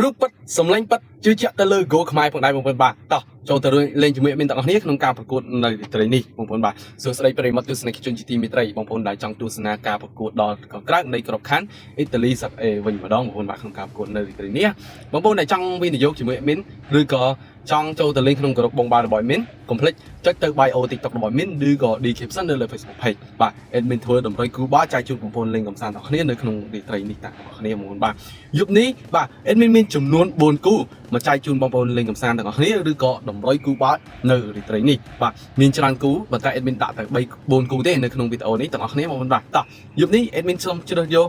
រូបពិតសម្លេងពិតជឿជាក់ទៅលើ Go ខ្មែរផងដែរបងប្អូនបាទតោះចូលទៅលេងជាមួយមានទាំងអស់គ្នាក្នុងការប្រកួតនៅរាត្រីនេះបងប្អូនបាទសួស្តីប្រិមត្តទស្សនិកជនជាទីមេត្រីបងប្អូនដែលចង់ទស្សនាការប្រកួតដល់ក្រៅនៃក្របខ័ណ្ឌអ៊ីតាលីសាប់អេវិញម្ដងបងប្អូនបាទក្នុងការប្រកួតនៅរាត្រីនេះបងប្អូនដែលចង់វិនិយោគជាមួយមីនឬក៏ចង់ចូលទៅលេងក្នុងក្រុមបងបាទរបស់មីនកុំភ្លេចចុចទៅ bio TikTok របស់មីនឬក៏ description នៅលើ Facebook page បាទ admin ធ្វើតម្រុយគូបាចែកជូនបងប្អូនលេងកំសាន្តដល់គ្នានៅក្នុងរាត្រីនេះតាបងប្អូនបងប្អូនបាទយប់នេះបាទ admin មានចំនួន4គូមកចែកជូនបងប្អូនលេងកំសាន្តទាំងអស់គ្នាឬក៏តម្រុយគូបាចនៅរាត្រីនេះបាទមានច្រើនគូប៉ុន្តែ admin ដាក់តែ3 4គូទេនៅក្នុងវីដេអូនេះទាំងអស់គ្នាបងប្អូនបាទតោះយប់នេះ admin សូមជ្រើសយក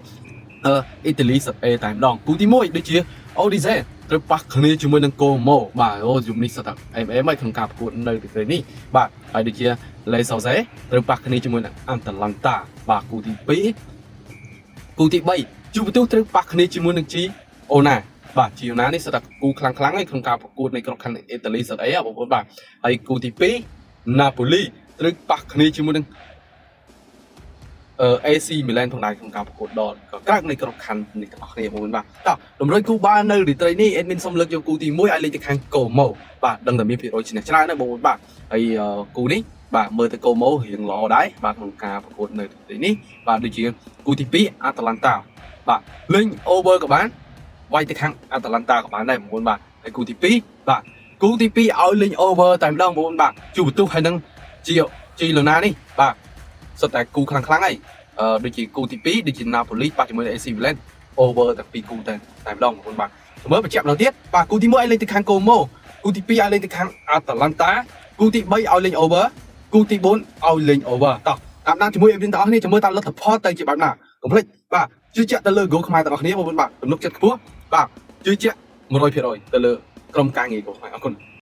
អ៊ីតាលីសាប់អេតែម្ដងគូទី1ដូចជា Odyssey ត្រូវប៉ះគ្នាជាមួយនឹង Como បាទអូយំនេះសិតតែ MM ហើយក្នុងការប្រកួតនៅទី3នេះបាទហើយដូចជា Le Sauce ត្រូវប៉ះគ្នាជាមួយនឹង Atalanta បាទគូទី2គូទី3 Juventus ត្រូវប៉ះគ្នាជាមួយនឹង Girona បាទ Girona នេះសិតតែគូខ្លាំងហើយក្នុងការប្រកួតនៃក្របខ័ណ្ឌអ៊ីតាលីសិតអីបងប្អូនបាទហើយគូទី2 Napoli ត្រូវប៉ះគ្នាជាមួយនឹងAC Milan ផងដែរក្នុងការប្រកួតដល់ក្រៅនៃក្របខ័ណ្ឌនេះទាំងអស់គ្នាបងប្អូនបាទតោះតម្រុយគូបានៅរាត្រីនេះ admin សូមលើកយកគូទី1ឲ្យលេខទៅខាង Como បាទដឹងតែមានភាគរយឈ្នះច្រើនណាស់បងប្អូនបាទហើយគូនេះបាទមើលទៅ Como រៀងល្អដែរបាទក្នុងការប្រកួតនៅរាត្រីនេះបាទដូចជាគូទី2 Atalanta បាទលេង over ក៏បានវាយទៅខាង Atalanta ក៏បានដែរបងប្អូនបាទហើយគូទី2បាទគូទី2ឲ្យលេង over តែម្ដងបងប្អូនបាទជួបបន្ទុះហើយនឹងជីឡូណានេះបាទសុទ្ធតែគូខ្លាំងហើយដូចជាគូទី2ដូចជា Napoli ប៉ះជាមួយ AC Milan over ទាំងពីរគូតែម្ដងបងប្អូនបាទមើលបញ្ជាក់ម្ដងទៀតបាទគូទី1ឲ្យលេងទៅខាង Como គូទី2ឲ្យលេងទៅខាង Atalanta គូទី3ឲ្យលេង over គូទី4ឲ្យលេង over តោះតាមដានជាមួយអ្នកទាំងអស់គ្នាចាំមើលតាមលទ្ធផលទៅជាបែបណាកុំភ្លេចបាទជឿជាក់ទៅលើ Go ខ្មែរទាំងអស់គ្នាបងប្អូនបាទទំនុកចិត្តខ្ពស់បាទជឿជាក់ 100% ទៅលើក្រុមការងារ Go ខ្មែរអរគុណ